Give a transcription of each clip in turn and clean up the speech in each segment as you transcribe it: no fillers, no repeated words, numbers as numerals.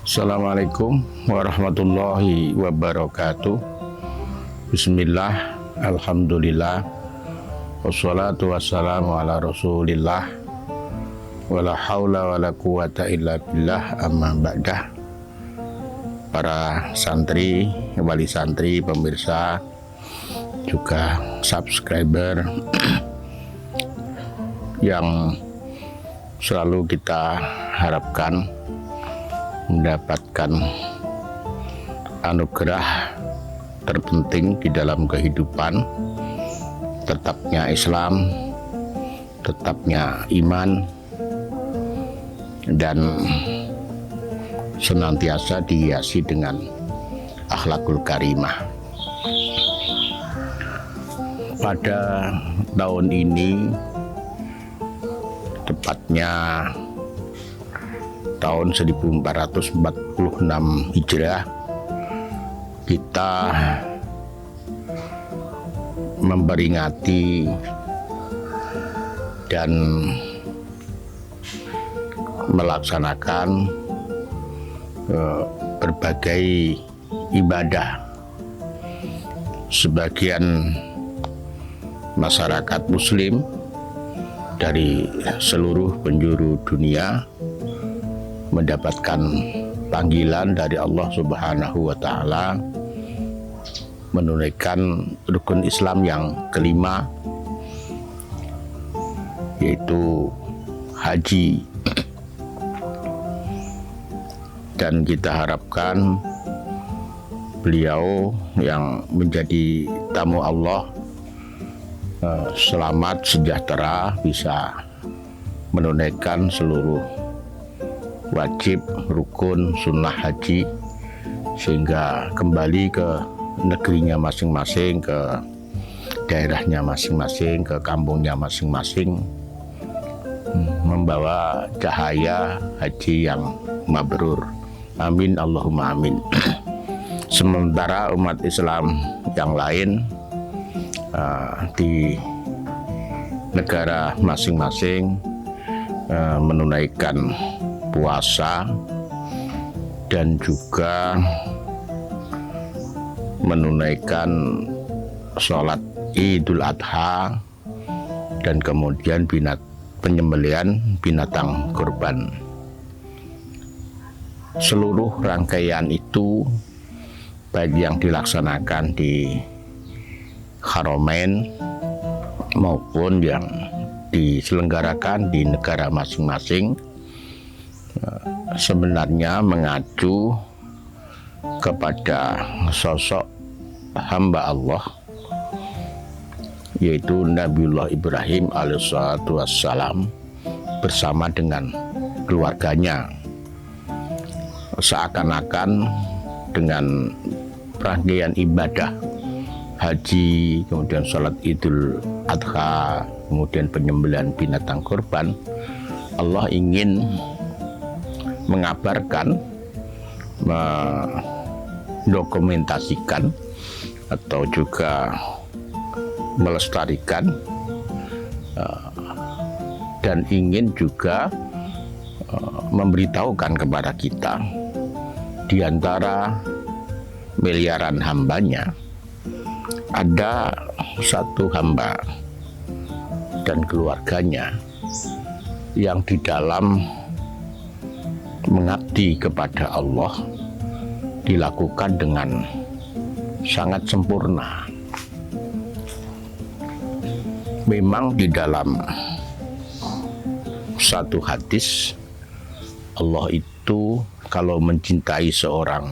Assalamualaikum warahmatullahi wabarakatuh. Bismillah, alhamdulillah, wassalatu wassalamu ala rasulillah, wala hawla wala quwata illa billah, amma ba'dah. Para santri, wali santri, pemirsa, juga subscriber yang selalu kita harapkan mendapatkan anugerah terpenting di dalam kehidupan, tetapnya Islam, tetapnya iman, dan senantiasa dihiasi dengan akhlakul karimah. Pada tahun ini, tepatnya tahun 1446 Hijrah, kita memperingati dan melaksanakan berbagai ibadah. Sebagian masyarakat muslim dari seluruh penjuru dunia mendapatkan panggilan dari Allah Subhanahu wa Ta'ala menunaikan rukun Islam yang kelima, yaitu haji. Dan kita harapkan beliau yang menjadi tamu Allah selamat sejahtera, bisa menunaikan seluruh wajib, rukun, sunnah haji, sehingga kembali ke negerinya masing-masing, ke daerahnya masing-masing, ke kampungnya masing-masing, membawa cahaya haji yang mabrur. Amin, Allahumma amin. Sementara umat Islam yang lain di negara masing-masing menunaikan puasa dan juga menunaikan sholat Idul Adha, dan kemudian penyembelihan binatang kurban. Seluruh rangkaian itu, baik yang dilaksanakan di Haramain maupun yang diselenggarakan di negara masing-masing, sebenarnya mengacu kepada sosok hamba Allah, yaitu Nabiullah Ibrahim alaihissalatu wassalam bersama dengan keluarganya. Seakan-akan dengan rangkaian ibadah haji, kemudian sholat Idul Adha, kemudian penyembelihan binatang kurban, Allah ingin mengabarkan, mendokumentasikan, atau juga melestarikan, dan ingin juga memberitahukan kepada kita, di antara miliaran hambanya ada satu hamba dan keluarganya yang di dalam mengabdi kepada Allah dilakukan dengan sangat sempurna. Memang di dalam satu hadis, Allah itu kalau mencintai seorang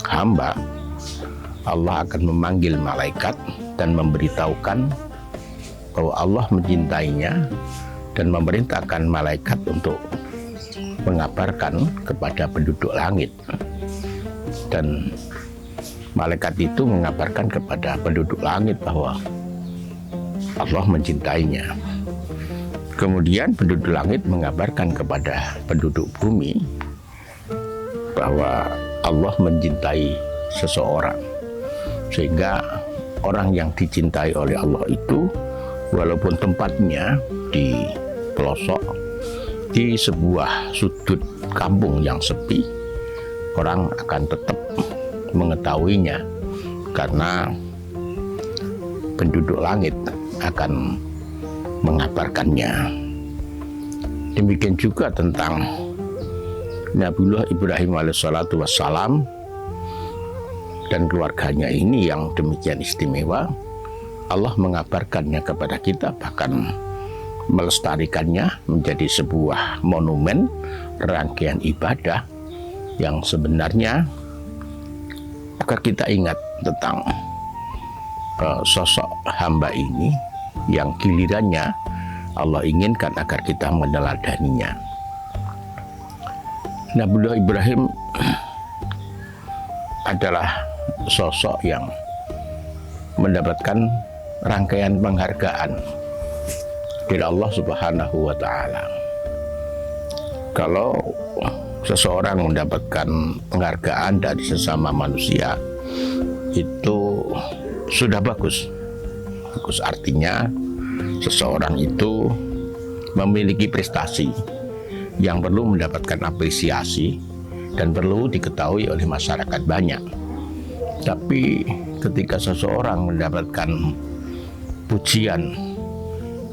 hamba, Allah akan memanggil malaikat dan memberitahukan bahwa Allah mencintainya, dan memerintahkan malaikat untuk mengabarkan kepada penduduk langit. Dan malaikat itu mengabarkan kepada penduduk langit bahwa Allah mencintainya. Kemudian penduduk langit mengabarkan kepada penduduk bumi bahwa Allah mencintai seseorang, sehingga orang yang dicintai oleh Allah itu, walaupun tempatnya di pelosok, di sebuah sudut kampung yang sepi, orang akan tetap mengetahuinya karena penduduk langit akan mengabarkannya. Demikian juga tentang Nabiullah Ibrahim alaihissalatu wassalam dan keluarganya ini yang demikian istimewa. Allah mengabarkannya kepada kita, bahkan melestarikannya menjadi sebuah monumen rangkaian ibadah yang sebenarnya agar kita ingat tentang sosok hamba ini yang gilirannya Allah inginkan agar kita meneladaninya. Nabiullah Ibrahim adalah sosok yang mendapatkan rangkaian penghargaan dari Allah Subhanahu wa Ta'ala. Kalau seseorang mendapatkan penghargaan dari sesama manusia, itu sudah bagus. Bagus artinya seseorang itu memiliki prestasi yang perlu mendapatkan apresiasi dan perlu diketahui oleh masyarakat banyak. Tapi ketika seseorang mendapatkan pujian,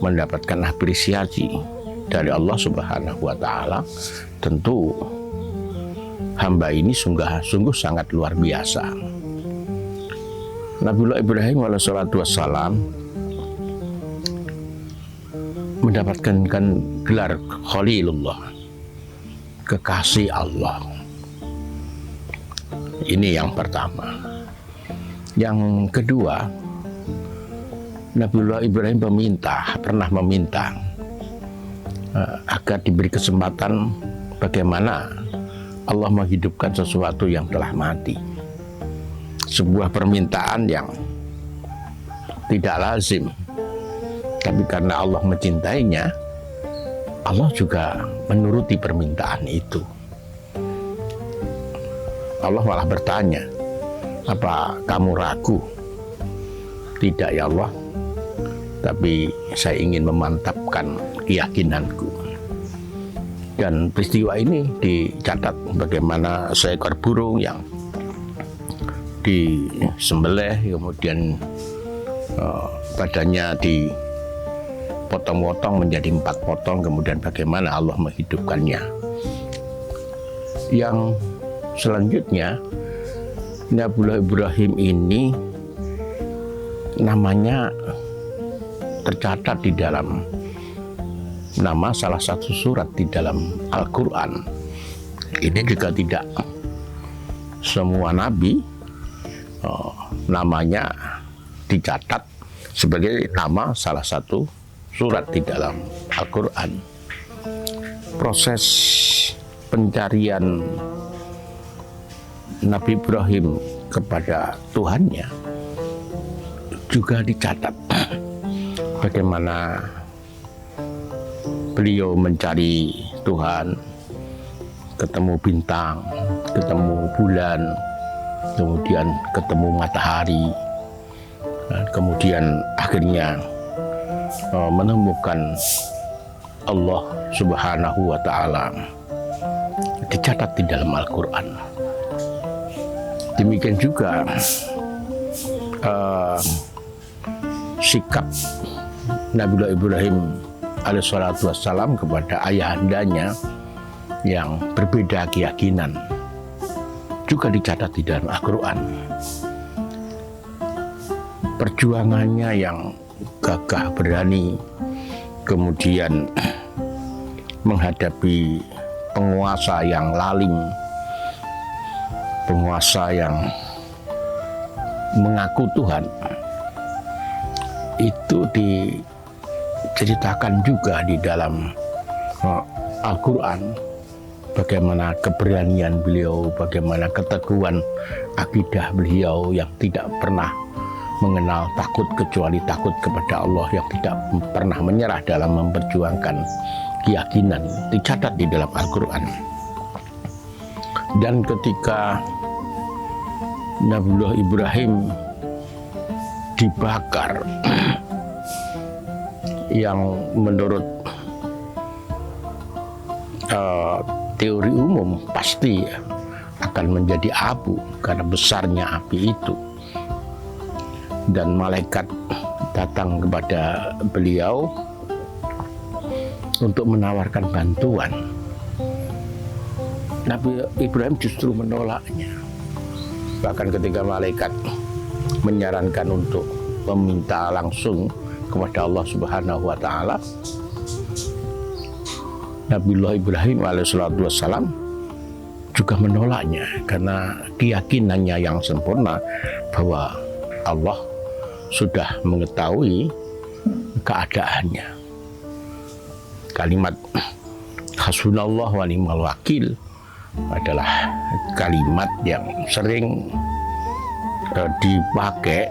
mendapatkan apresiasi dari Allah Subhanahu wa Ta'ala, tentu hamba ini sungguh sangat luar biasa. Nabiullah Ibrahim alaihissalatu wassalam mendapatkan gelar Khalilullah, kekasih Allah. Ini yang pertama. Yang kedua, Nabiullah Ibrahim pernah meminta agar diberi kesempatan bagaimana Allah menghidupkan sesuatu yang telah mati. Sebuah permintaan yang tidak lazim, tapi karena Allah mencintainya, Allah juga menuruti permintaan itu. Allah malah bertanya, apa kamu ragu? Tidak ya Allah, tapi saya ingin memantapkan keyakinanku. Dan peristiwa ini dicatat bagaimana seekor burung yang disembelih, kemudian badannya dipotong-potong menjadi 4 potong, kemudian bagaimana Allah menghidupkannya. Yang selanjutnya, Nabiullah Ibrahim ini namanya tercatat di dalam nama salah satu surat di dalam Al-Quran. Ini juga tidak semua nabi namanya dicatat sebagai nama salah satu surat di dalam Al-Quran. Proses pencarian Nabi Ibrahim kepada Tuhannya juga dicatat. Bagaimana beliau mencari Tuhan, ketemu bintang, ketemu bulan, kemudian ketemu matahari, kemudian akhirnya menemukan Allah Subhanahu wa Ta'ala, dicatat di dalam Al-Quran. Demikian juga sikap Nabiullah Ibrahim alaihissalatu wassalam kepada ayahandanya yang berbeda keyakinan juga dicatat di dalam Al-Quran. Perjuangannya yang gagah berani, kemudian menghadapi penguasa yang lalim, penguasa yang mengaku Tuhan, itu diceritakan juga di dalam Al-Quran. Bagaimana keberanian beliau, bagaimana keteguhan akidah beliau yang tidak pernah mengenal takut kecuali takut kepada Allah, yang tidak pernah menyerah dalam memperjuangkan keyakinan, dicatat di dalam Al-Quran. Dan ketika Nabiullah Ibrahim dibakar, yang menurut teori umum pasti akan menjadi abu karena besarnya api itu. Dan malaikat datang kepada beliau untuk menawarkan bantuan. Nabi Ibrahim justru menolaknya. Bahkan ketika malaikat menyarankan untuk meminta langsung kepada Allah Subhanahu wa Ta'ala, Nabiullah Ibrahim alaihissalam juga menolaknya karena keyakinannya yang sempurna bahwa Allah sudah mengetahui keadaannya. Kalimat hasbunallah wa ni'mal wakil adalah kalimat yang sering dipakai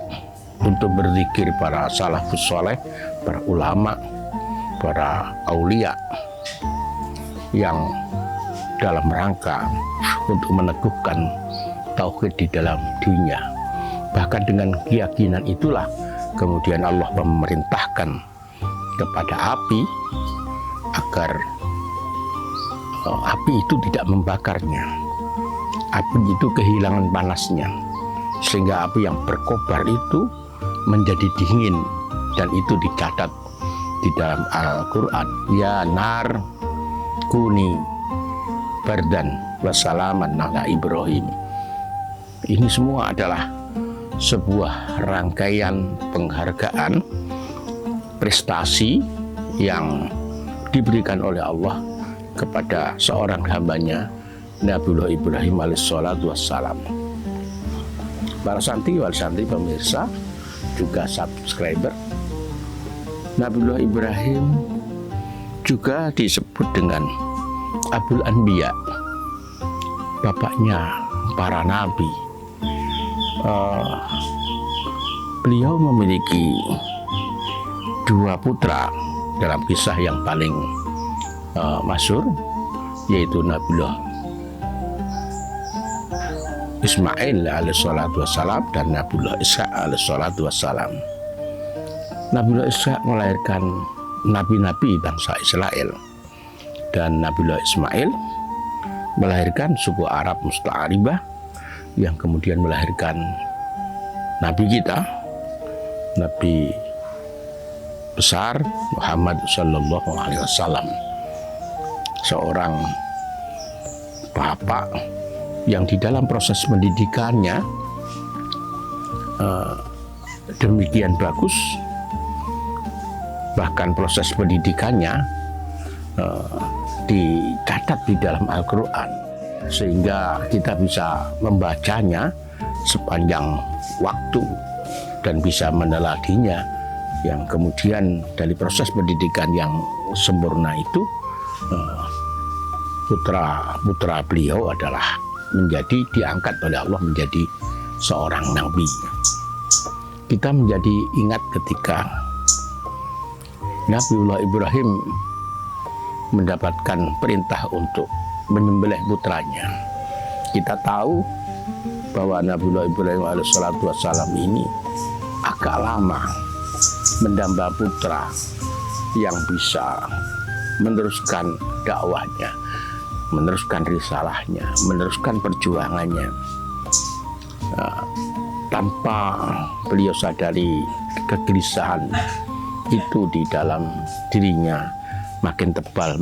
untuk berzikir para salafus soleh, para ulama, para aulia yang dalam rangka untuk meneguhkan tauhid di dalam dirinya. Bahkan dengan keyakinan itulah kemudian Allah memerintahkan kepada api agar api itu tidak membakarnya. Api itu kehilangan panasnya, sehingga api yang berkobar itu menjadi dingin, dan itu dicatat di dalam Al-Quran. Ya nar kuni bardan wassalaman ala Ibrahim. Ini semua adalah sebuah rangkaian penghargaan prestasi yang diberikan oleh Allah kepada seorang hambanya, Nabiullah Ibrahim alaihissalatu wassalam. Para santri wal santri pemirsa juga subscriber, Nabiullah Ibrahim juga disebut dengan Abul Anbiya, bapaknya para nabi. Beliau memiliki dua putra dalam kisah yang paling masyhur, yaitu Nabiullah Ismail alaihissalatu wassalam dan Nabiullah Ishaq alaihissalatu wassalam. Nabiullah Ishaq melahirkan nabi-nabi bangsa Israel, dan Nabiullah Ismail melahirkan suku Arab Musta'aribah yang kemudian melahirkan nabi kita, Nabi besar Muhammad sallallahu alaihi wasallam, seorang bapak yang di dalam proses pendidikannya demikian bagus, bahkan proses pendidikannya dicatat di dalam Al-Quran, sehingga kita bisa membacanya sepanjang waktu dan bisa meneladinya, yang kemudian dari proses pendidikan yang sempurna itu putra beliau adalah diangkat oleh Allah menjadi seorang nabi. Kita menjadi ingat ketika Nabiullah Ibrahim mendapatkan perintah untuk menyembelih putranya. Kita tahu bahwa Nabiullah Ibrahim alaihissalatu wassalam ini agak lama mendamba putra yang bisa meneruskan dakwahnya, meneruskan risalahnya, meneruskan perjuangannya, tanpa beliau sadari kegelisahan itu di dalam dirinya makin tebal.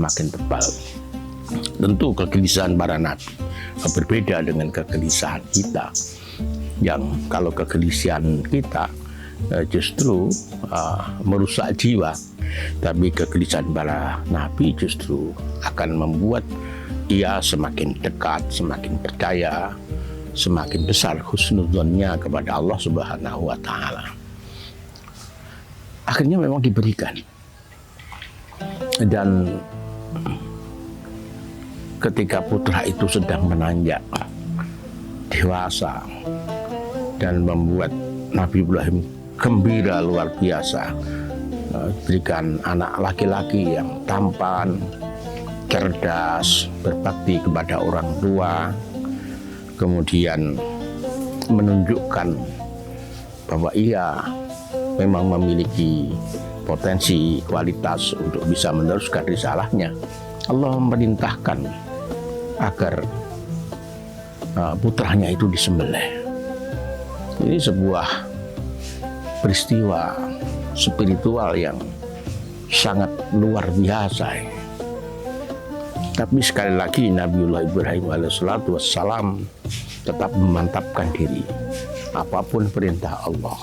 Tentu kegelisahan para nabi berbeda dengan kegelisahan kita, yang kalau kegelisahan kita justru merusak jiwa, tapi kegelisahan para nabi justru akan membuat ia semakin dekat, semakin percaya, semakin besar husnudzonnya kepada Allah Subhanahu wa Ta'ala. Akhirnya memang diberikan, dan ketika putra itu sedang menanjak dewasa dan membuat Nabi Ibrahim gembira luar biasa, berikan anak laki-laki yang tampan, cerdas, berbakti kepada orang tua, kemudian menunjukkan bahwa ia memang memiliki potensi, kualitas untuk bisa meneruskan risalahnya. Allah memerintahkan agar putranya itu disembelih. Ini sebuah peristiwa spiritual yang sangat luar biasa. Tapi sekali lagi Nabiullah Ibrahim alaihissalatu wassalam tetap memantapkan diri apapun perintah Allah,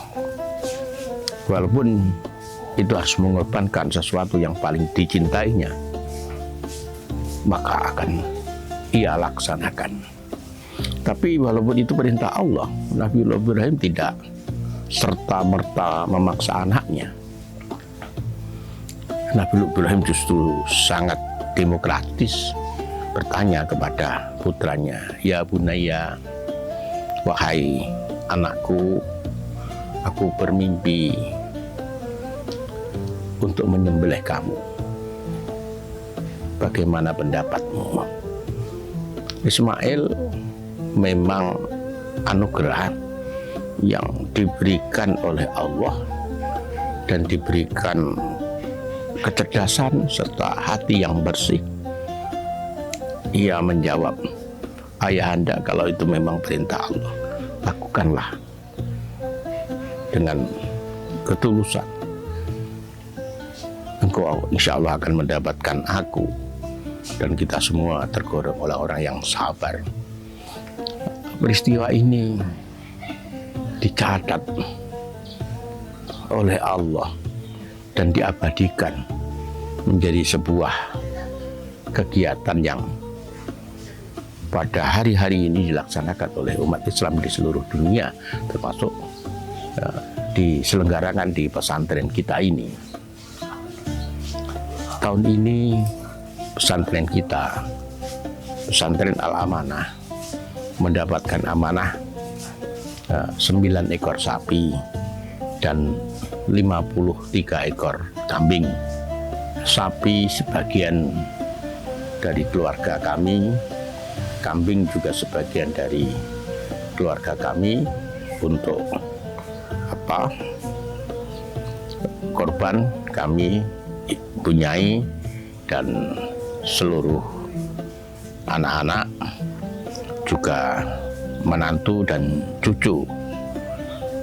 walaupun itu harus mengorbankan sesuatu yang paling dicintainya, maka akan ia laksanakan. Tapi walaupun itu perintah Allah, Nabiullah Ibrahim tidak serta-merta memaksa anaknya. Nabiullah Ibrahim justru sangat demokratis bertanya kepada putranya, "Ya bunayya, wahai anakku, aku bermimpi untuk menyembelih kamu. Bagaimana pendapatmu?" Ismail memang anugerah yang diberikan oleh Allah dan diberikan kecerdasan serta hati yang bersih. Ia menjawab, "Ayahanda, kalau itu memang perintah Allah, lakukanlah dengan ketulusan. Engkau insya Allah akan mendapatkan aku dan kita semua tergolong oleh orang yang sabar." Peristiwa ini dicatat oleh Allah dan diabadikan menjadi sebuah kegiatan yang pada hari-hari ini dilaksanakan oleh umat Islam di seluruh dunia, termasuk diselenggarakan di pesantren kita ini. Tahun ini pesantren kita, pesantren Al-Amanah, mendapatkan amanah 9 ekor sapi dan 53 ekor kambing. Sapi sebagian dari keluarga kami, kambing juga sebagian dari keluarga kami untuk korban kami punyai, dan seluruh anak-anak juga menantu dan cucu.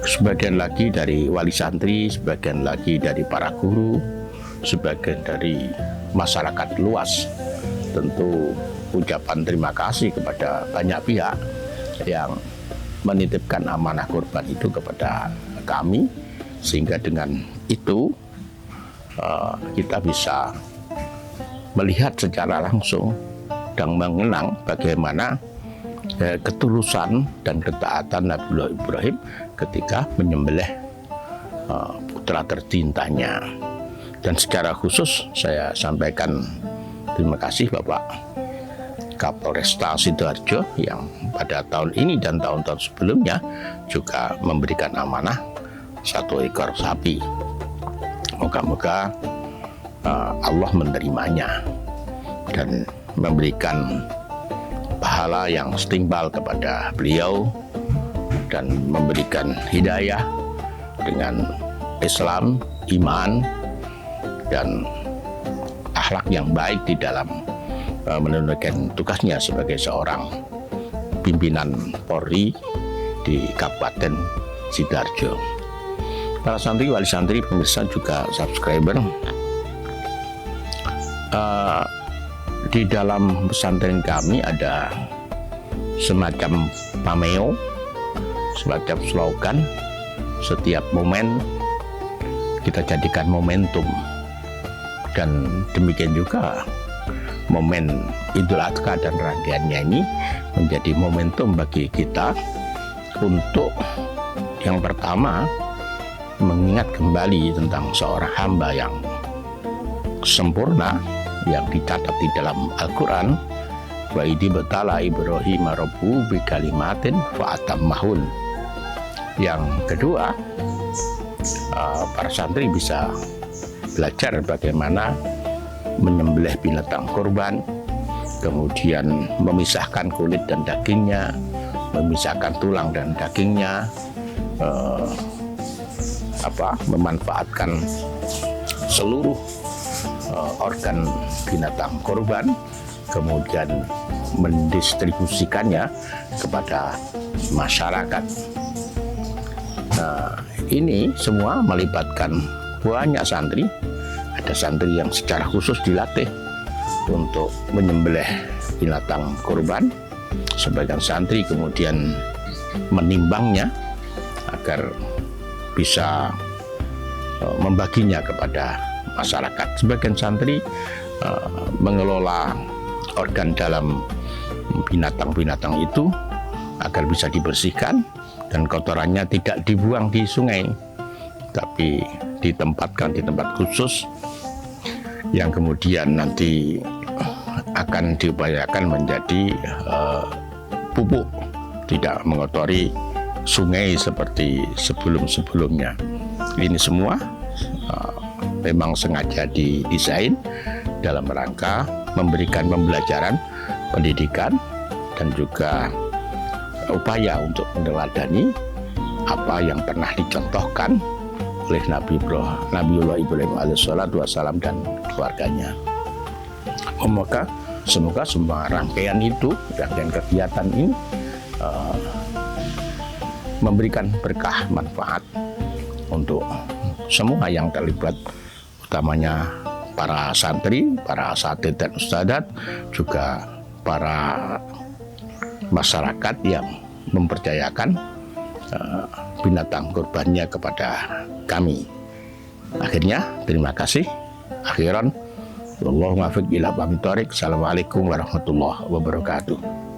Sebagian lagi dari wali santri, sebagian lagi dari para guru, sebagian dari masyarakat luas. Tentu ucapan terima kasih kepada banyak pihak yang menitipkan amanah kurban itu kepada kami, sehingga dengan itu kita bisa melihat secara langsung dan mengenang bagaimana ketulusan dan ketaatan Nabiullah Ibrahim ketika menyembelih putra tercintanya. Dan secara khusus saya sampaikan terima kasih Bapak Kapolresta Sidoarjo yang pada tahun ini dan tahun-tahun sebelumnya juga memberikan amanah 1 ekor sapi. Moga-moga Allah menerimanya dan memberikan pahala yang setimpal kepada beliau dan memberikan hidayah dengan Islam, iman, dan akhlak yang baik di dalam menunaikan tugasnya sebagai seorang pimpinan Polri di Kabupaten Sidoarjo. Para santri, wali santri, pemirsa juga subscriber, di dalam pesantren kami ada semacam pameo, semacam slogan. Setiap momen kita jadikan momentum, dan demikian juga momen Idul Adha dan rangkaiannya ini menjadi momentum bagi kita untuk yang pertama mengingat kembali tentang seorang hamba yang sempurna yang dicatat di dalam Al-Quran, wa idh ibtala Ibrahim rabbuhu bikalimatin fa'atammahun. Yang kedua, para santri bisa belajar bagaimana menyembelih binatang kurban, kemudian memisahkan kulit dan dagingnya, memisahkan tulang dan dagingnya, memanfaatkan seluruh organ binatang kurban kemudian mendistribusikannya kepada masyarakat. Nah, ini semua melibatkan banyak santri. Ada santri yang secara khusus dilatih untuk menyembelih binatang kurban. Sebagian santri kemudian menimbangnya agar bisa membaginya kepada masyarakat. Sebagian santri mengelola organ dalam binatang-binatang itu agar bisa dibersihkan dan kotorannya tidak dibuang di sungai, tapi ditempatkan di tempat khusus yang kemudian nanti akan diupayakan menjadi pupuk, tidak mengotori sungai seperti sebelum-sebelumnya. Ini semua memang sengaja didesain dalam rangka memberikan pembelajaran, pendidikan, dan juga upaya untuk meneladani apa yang pernah dicontohkan oleh Nabiullah Ibrahim alaihissalatu wassalam dan keluarganya. Semoga semua rangkaian kegiatan ini memberikan berkah manfaat untuk semua yang terlibat, utamanya para santri, para asatidz dan ustadzat, juga para masyarakat yang mempercayakan binatang kurbannya kepada kami. Akhirnya, terima kasih. Akhiran, wallahu muwaffiq ila aqwamit thoriq. Assalamualaikum warahmatullahi wabarakatuh.